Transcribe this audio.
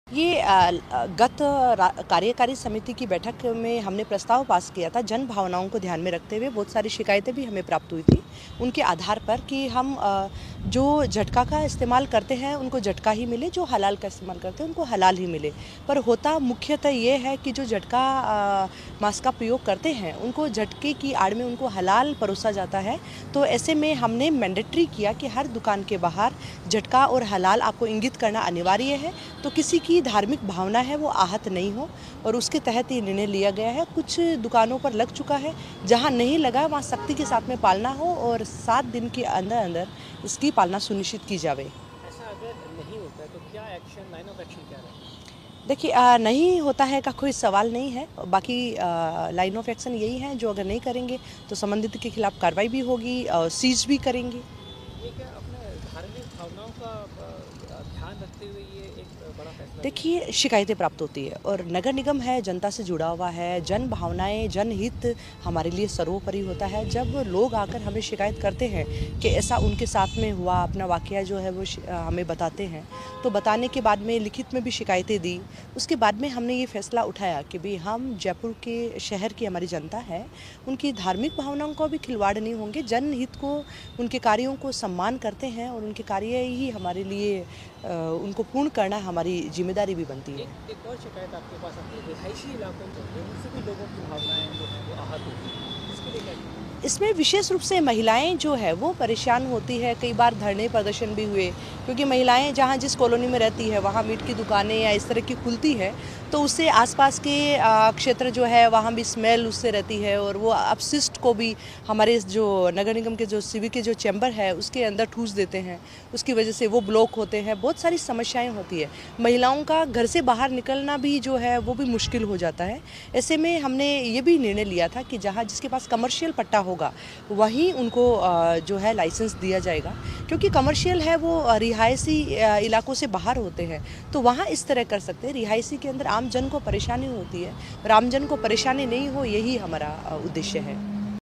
ये गत कार्यकारी समिति की बैठक में हमने प्रस्ताव पास किया था। जन भावनाओं को ध्यान में रखते हुए बहुत सारी शिकायतें भी हमें प्राप्त हुई थी। उनके आधार पर कि हम जो झटका का इस्तेमाल करते हैं उनको झटका ही मिले, जो हलाल का इस्तेमाल करते हैं उनको हलाल ही मिले। पर होता मुख्यतः ये है कि जो झटका मास्क का प्रयोग करते हैं उनको झटके की आड़ में उनको हलाल परोसा जाता है। तो ऐसे में हमने मैंडेटरी किया कि हर दुकान के बाहर झटका और हलाल आपको इंगित करना अनिवार्य है, तो किसी की धार्मिक भावना है वो आहत नहीं हो, और उसके तहत ये निर्णय लिया गया है। कुछ दुकानों पर लग चुका है, जहां नहीं लगा वहां सख्ती के साथ में पालना हो और 7 दिन के अंदर अंदर इसकी पालना सुनिश्चित की जावे। ऐसा अगर नहीं होता है तो क्या एक्शन, लाइन ऑफ एक्शन क्या रहेगा? देखिए, नहीं होता है का कोई सवाल नहीं है। बाकी लाइन ऑफ एक्शन यही है, जो अगर नहीं करेंगे तो संबंधित के खिलाफ कार्रवाई भी होगी, सीज भी करेंगे। ये क्या अपने धार्मिक भावनाओं का ध्यान रखते हुए ये एक बड़ा फैसला लिया? देखिए, शिकायतें प्राप्त होती है और नगर निगम है, जनता से जुड़ा हुआ है। जन भावनाएं, जनहित हमारे लिए सर्वोपरि होता है। जब लोग आकर हमें शिकायत करते हैं कि ऐसा उनके साथ में हुआ, अपना वाकया जो है वो हमें बताते हैं, तो बताने के बाद में लिखित में भी शिकायतें दी। उसके बाद में हमने ये फैसला उठाया कि भाई हम जयपुर के शहर की हमारी जनता है, उनकी धार्मिक भावनाओं को भी खिलवाड़ नहीं होंगे। जनहित को, उनके कार्यों को सम्मान करते हैं और उनके कार्य ही हमारे लिए उनको पूर्ण करना हमारी जिम्मेदारी भी बनती है। एक और शिकायत आपके पास अपने रिहायशी इलाकों में उनसे भी लोगों की भावनाएं जो है वो आहत होती हैं, इसके लिए क्या किया? इसमें विशेष रूप से महिलाएं जो है वो परेशान होती है। कई बार धरने प्रदर्शन भी हुए, क्योंकि महिलाएं जहां जिस कॉलोनी में रहती है वहां मीट की दुकानें या इस तरह की खुलती है, तो उससे आसपास के क्षेत्र जो है वहां भी स्मेल उससे रहती है, और वो अपशिष्ट को भी हमारे जो नगर निगम के जो सिविक के जो चैम्बर है उसके अंदर ठूस देते हैं। उसकी वजह से वो ब्लॉक होते हैं, बहुत सारी समस्याएं होती है। महिलाओं का घर से बाहर निकलना भी जो है वो भी मुश्किल हो जाता है। ऐसे में हमने ये भी निर्णय लिया था कि जहाँ जिसके पास कमर्शियल पट्टा होगा वहीं उनको जो है लाइसेंस दिया जाएगा, क्योंकि कमर्शियल है वो रिहायशी इलाकों से बाहर होते हैं, तो वहाँ इस तरह कर सकते हैं। रिहायशी के अंदर आम जन को परेशानी होती है, और आम जन को परेशानी नहीं हो, यही हमारा उद्देश्य है।